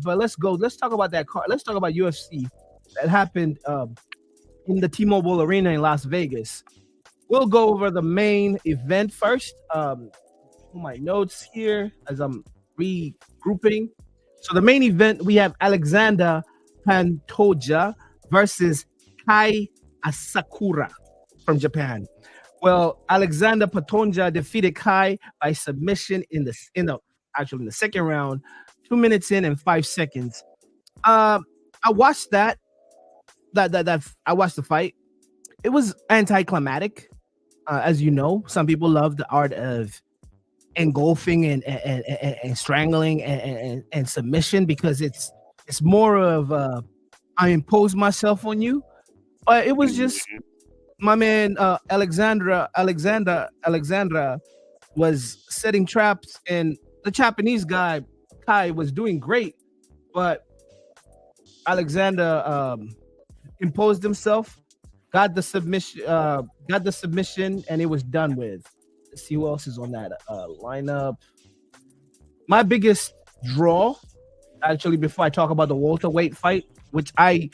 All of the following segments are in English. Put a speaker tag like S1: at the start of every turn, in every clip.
S1: But let's go. Let's talk about that card. Let's talk about UFC that happened in the T-Mobile Arena in Las Vegas. We'll go over the main event first. My notes here as I'm regrouping. So the main event we have Alexander Pantoja versus Kai Asakura from Japan. Well, Alexander Pantoja defeated Kai by submission in the second round, 2 minutes in and 5 seconds. I watched that I watched the fight. It was anticlimactic, as you know. Some people love the art of engulfing and strangling and submission because it's more of I impose myself on you. But it was just my man Alexandra was setting traps, and the Japanese guy Kai was doing great, but Alexander imposed himself, got the submission, and it was done with. Let's see who else is on that lineup. My biggest draw, actually, before I talk about the welterweight fight, which I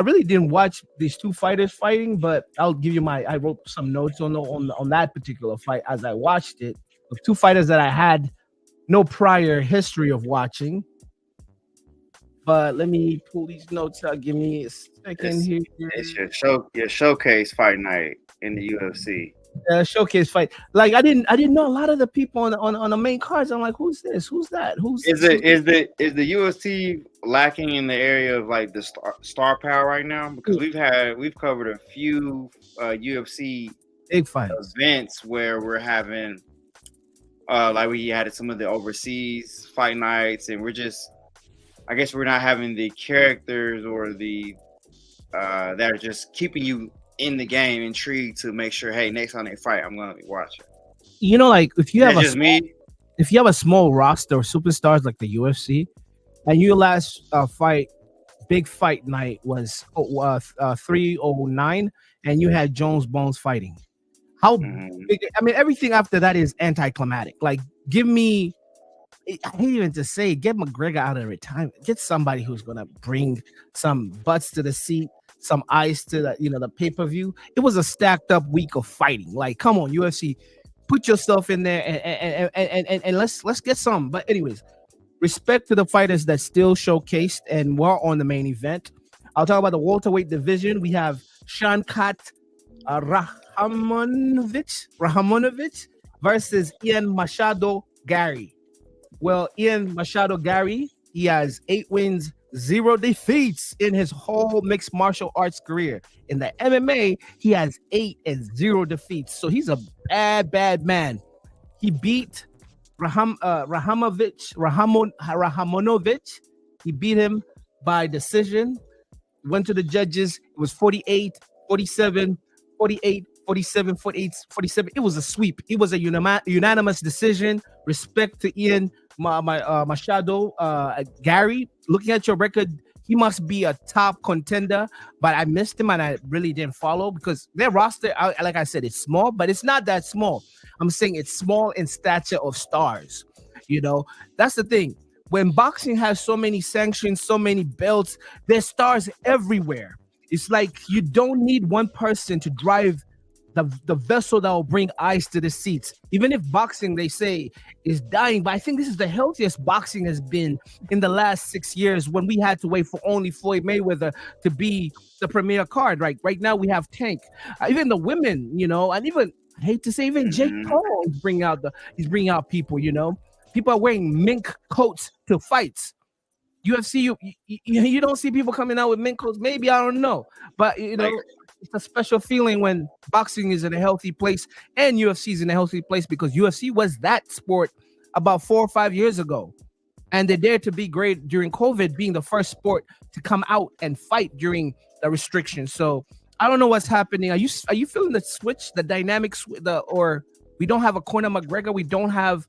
S1: really didn't watch these two fighters fighting, but I'll give you I wrote some notes on that particular fight as I watched it. Of two fighters that I had no prior history of watching. But let me pull these notes out. Give me a second here.
S2: It's your showcase fight night in the UFC.
S1: Showcase fight. Like I didn't know a lot of the people on the main cards. I'm like, who's this? Who's that?
S2: Is the UFC lacking in the area of like the star power right now? Because we've covered a few UFC
S1: big fights
S2: events where we're having like we had some of the overseas fight nights, and I guess we're not having the characters or the that are just keeping you in the game, intrigued to make sure, hey, next time they fight, I'm gonna be watching.
S1: You know, like if you have
S2: if
S1: you have a small roster of superstars like the UFC, and your last big fight night was 309, and you had Jones Bones fighting. How big? I mean, everything after that is anticlimactic. Like, give me. I hate even to say, get McGregor out of retirement. Get somebody who's gonna bring some butts to the seat, some eyes to the pay-per-view. It was a stacked up week of fighting. Like, come on, UFC, put yourself in there and let's get some. But anyways, respect to the fighters that still showcased and were on the main event. I'll talk about the welterweight division. We have Shankat Rahamonovich versus Ian Machado Gary. Well, Ian Machado Gary, he has 8 wins, 0 defeats in his whole mixed martial arts career. In the MMA, he has 8 and 0 defeats. So he's a bad man. He beat Rahamonovich. He beat him by decision. Went to the judges. It was 48, 47, 48, 47, 48, 47. It was a sweep. It was a unanimous decision. Respect to Ian Machado Gary. Looking at your record, he must be a top contender, but I missed him and I really didn't follow because their roster, like I said, it's small, but it's not that small. I'm saying it's small in stature of stars. You know, that's the thing. When boxing has so many sanctions, so many belts, there's stars everywhere. It's like you don't need one person to drive the vessel that will bring eyes to the seats. Even if boxing, they say, is dying, but I think this is the healthiest boxing has been in the last 6 years when we had to wait for only Floyd Mayweather to be the premier card. Right now we have Tank. Even the women, and even, I hate to say, even Jake Paul is bringing out people, People are wearing mink coats to fights. UFC, you don't see people coming out with mink coats. Maybe, I don't know. But, it's a special feeling when boxing is in a healthy place and UFC is in a healthy place because UFC was that sport about 4 or 5 years ago. And they dared to be great during COVID, being the first sport to come out and fight during the restrictions. So I don't know what's happening. Are you feeling the switch, the dynamics, or we don't have a Conor McGregor? We don't have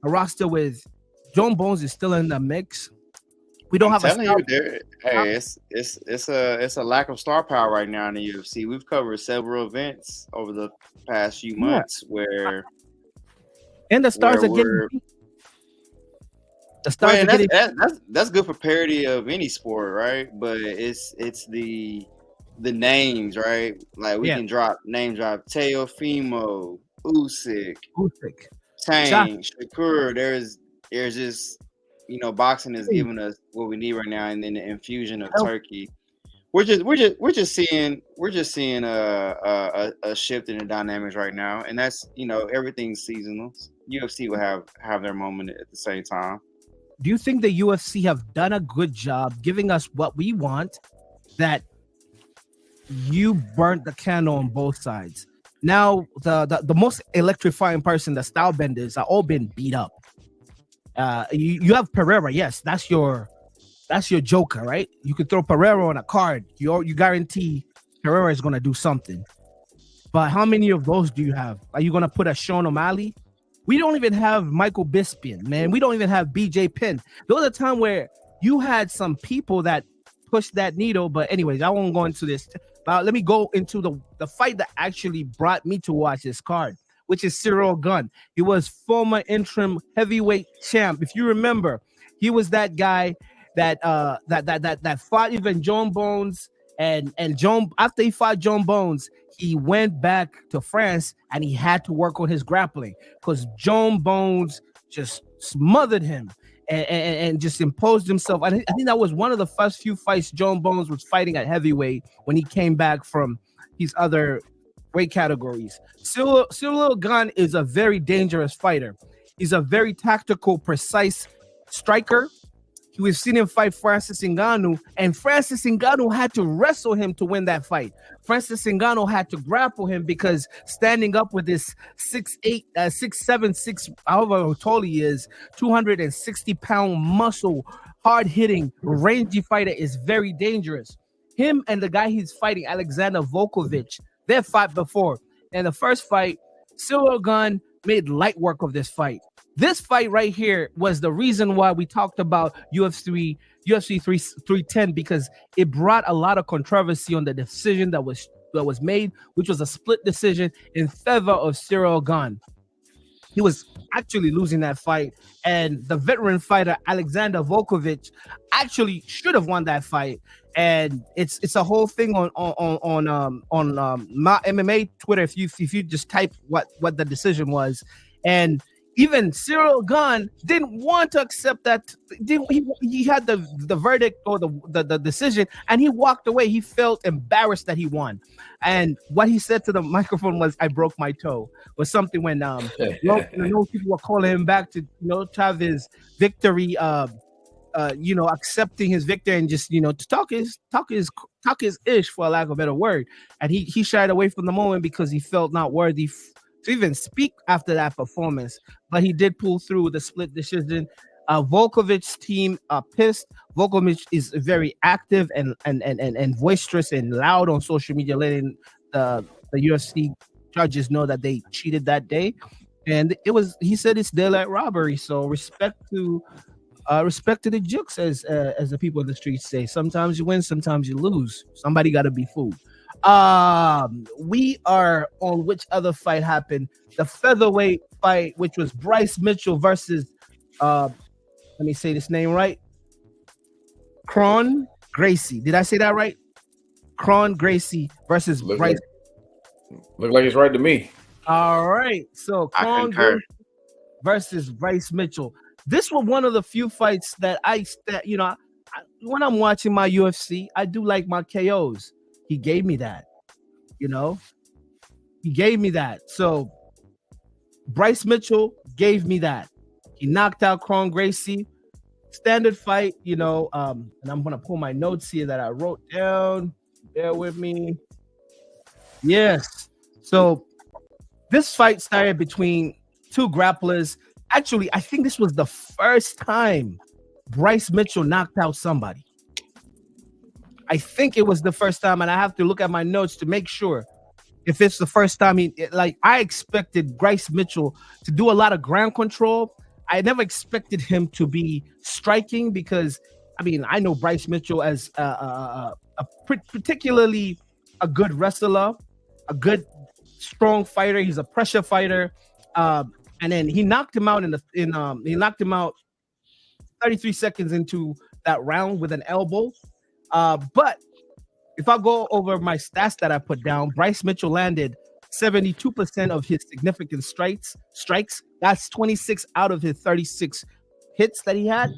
S1: a roster with John Bones is still in the mix. We don't have
S2: it's a lack of star power right now in the UFC. We've covered several events over the past few months where
S1: and the stars are getting beat. The
S2: Well,
S1: stars are
S2: and
S1: getting
S2: that's good for parody of any sport, right? But it's the names, right? Like we
S1: yeah,
S2: can drop name drop Teofimo, Usyk,
S1: Usyk, Shaq.
S2: Tank, Shakur. There's just boxing is
S1: Hey,
S2: giving us what we need right now, and then the infusion of
S1: help.
S2: turkey. We're just seeing a shift in the dynamics right now, and that's everything's seasonal. UFC will have their moment at the same time.
S1: Do you think the UFC have done a good job giving us what we want? That you burnt the candle on both sides. Now the most electrifying person, the style benders, are all been beat up. You have Pereira, yes, that's your joker, right? You could throw Pereira on a card. You guarantee Pereira is gonna do something. But how many of those do you have? Are you gonna put a Sean O'Malley? We don't even have Michael Bisping, man. We don't even have BJ Penn. There was a time where you had some people that pushed that needle. But anyways, I won't go into this. Let me go into the fight that actually brought me to watch this card, which is Cyril Gunn. He was former interim heavyweight champ. If you remember, he was that guy that fought even John Bones and John after he fought John Bones, he went back to France and he had to work on his grappling because John Bones just smothered him and just imposed himself. I think that was one of the first few fights John Bones was fighting at heavyweight when he came back from his other weight categories. Cyril Gane is a very dangerous fighter. He's a very tactical, precise striker. We've seen him fight Francis Ngannou, and Francis Ngannou had to wrestle him to win that fight. Francis Ngannou had to grapple him because standing up with this 6'8", 6'7", 6, however tall he is, 260-pound muscle, hard-hitting, rangy fighter is very dangerous. Him and the guy he's fighting, Alexander Volkovich, they've fought before. And the first fight, Cyril Gane made light work of this fight. This fight right here was the reason why we talked about UFC 310 because it brought a lot of controversy on the decision that was made, which was a split decision in favor of Cyril Gane. He was actually losing that fight, and the veteran fighter Alexander Volkovich actually should have won that fight. And it's a whole thing on my MMA Twitter. If you just type what the decision was, and even Cyril Gane didn't want to accept that. He had the verdict or the decision, and he walked away. He felt embarrassed that he won. And what he said to the microphone was, "I broke my toe," or something. When people were calling him back to have his victory, accepting his victory and just to talk his ish, for a lack of a better word. And he shied away from the moment because he felt not worthy to even speak after that performance, but he did pull through the split decision. Volkovich's team are pissed. Volkovich is very active and boisterous and loud on social media, letting the UFC judges know that they cheated that day. And he said it's daylight robbery. So respect to the jukes, as the people in the streets say. Sometimes you win, sometimes you lose. Somebody got to be fooled. We are on which other fight happened? The featherweight fight, which was Bryce Mitchell versus let me say this name right. Kron Gracie. Did I say that right? Kron Gracie versus Bryce.
S3: Look like it's right to me.
S1: All right. So Kron Gracie versus Bryce Mitchell. This was one of the few fights that when I'm watching my UFC, I do like my KOs. He gave me that, He gave me that. So Bryce Mitchell gave me that. He knocked out Kron Gracie. Standard fight, and I'm gonna pull my notes here that I wrote down. Bear with me. Yes. So this fight started between two grapplers. Actually, I think this was the first time Bryce Mitchell knocked out somebody. I think it was the first time, and I have to look at my notes to make sure if it's the first time. I expected Bryce Mitchell to do a lot of ground control. I never expected him to be striking because, I know Bryce Mitchell as particularly a good wrestler, a good strong fighter. He's a pressure fighter, and then he knocked him out 33 seconds into that round with an elbow. But if I go over my stats that I put down, Bryce Mitchell landed 72% of his significant strikes. That's 26 out of his 36 hits that he had.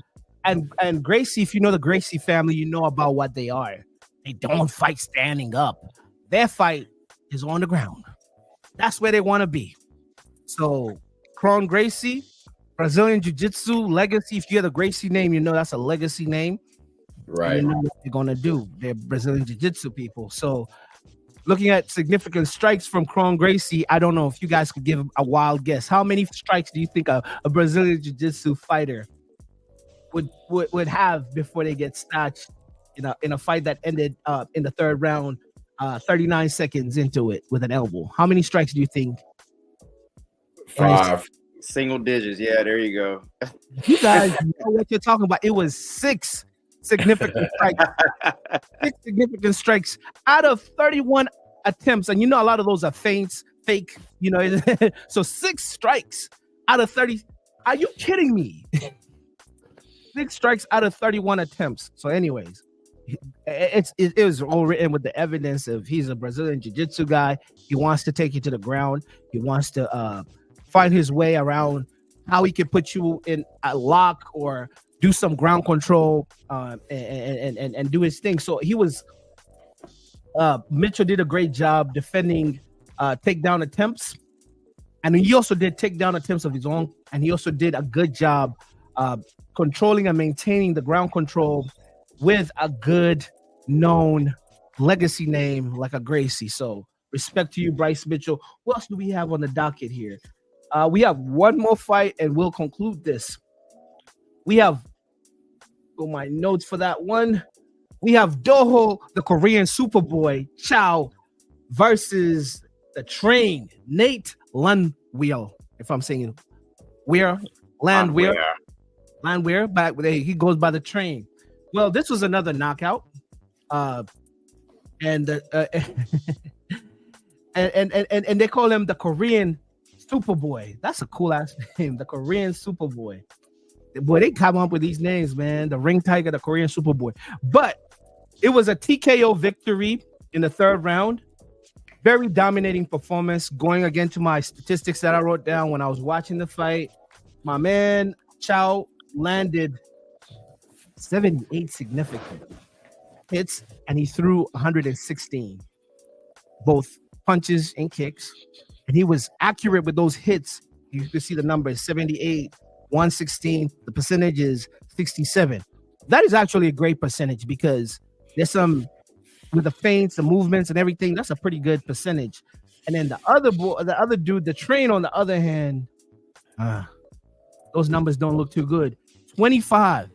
S1: And Gracie, if you know the Gracie family, you know about what they are. They don't fight standing up. Their fight is on the ground. That's where they want to be. So, Kron Gracie, Brazilian Jiu-Jitsu legacy. If you hear the Gracie name, you know that's a legacy name.
S3: Right.
S1: You know what they're gonna do. They're Brazilian Jiu-Jitsu people. So, looking at significant strikes from Kron Gracie, I don't know if you guys could give a wild guess. How many strikes do you think a Brazilian Jiu-Jitsu fighter would have before they get snatched in a fight that ended in the third round, 39 seconds into it with an elbow? How many strikes do you think?
S3: 5.
S2: Single digits. Yeah, there you go.
S1: You guys know what you're talking about. It was 6 significant strikes. 6 significant strikes out of 31 attempts. And you know, a lot of those are feints, fake, you know. So 6 strikes out of 30. Are you kidding me? 6 strikes out of 31 attempts. So, anyways, it was all written with the evidence of he's a Brazilian Jiu-Jitsu guy. He wants to take you to the ground. He wants to find his way around how he can put you in a lock or do some ground control and do his thing. So he was Mitchell did a great job defending takedown attempts, and he also did takedown attempts of his own, and he also did a good job controlling and maintaining the ground control with a good known legacy name like a Gracie. So respect to you, Bryce Mitchell. What else do we have on the docket here? We have one more fight and we'll conclude this. We have my notes for that one. We have Doho, the Korean Superboy, Chow versus the train, Nate Landwehr. If I'm saying it, Landwehr, back there, he goes by the train. Well, this was another knockout. And they call him the Korean Superboy. That's a cool ass name, the Korean Superboy. Boy, they come up with these names, man. The Ring Tiger, the Korean Superboy. But it was a TKO victory in the third round. Very dominating performance. Going again to my statistics that I wrote down when I was watching the fight, my man Chow landed 78 significant hits, and he threw 116, both punches and kicks. And he was accurate with those hits. You can see the numbers: 78, 116. The percentage is 67. That is actually a great percentage because there's some with the feints, the movements, and everything. That's a pretty good percentage. And then the other dude, the train, on the other hand, those numbers don't look too good. 25.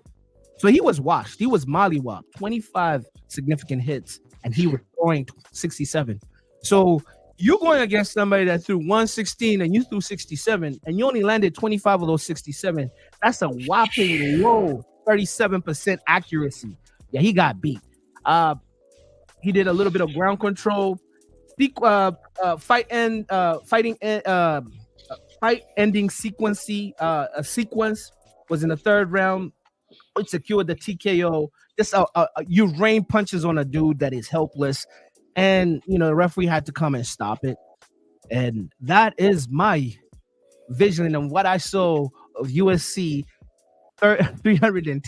S1: So he was washed. He was mollywopped. 25 significant hits, and he was throwing 67. So you're going against somebody that threw 116 and you threw 67, and you only landed 25 of those 67. That's a whopping low 37% accuracy. Yeah, he got beat. He did a little bit of ground control. Fight ending sequence. A sequence was in the third round. It secured the TKO. Just you rain punches on a dude that is helpless, and the referee had to come and stop it. And that is my vision and what I saw of UFC 310.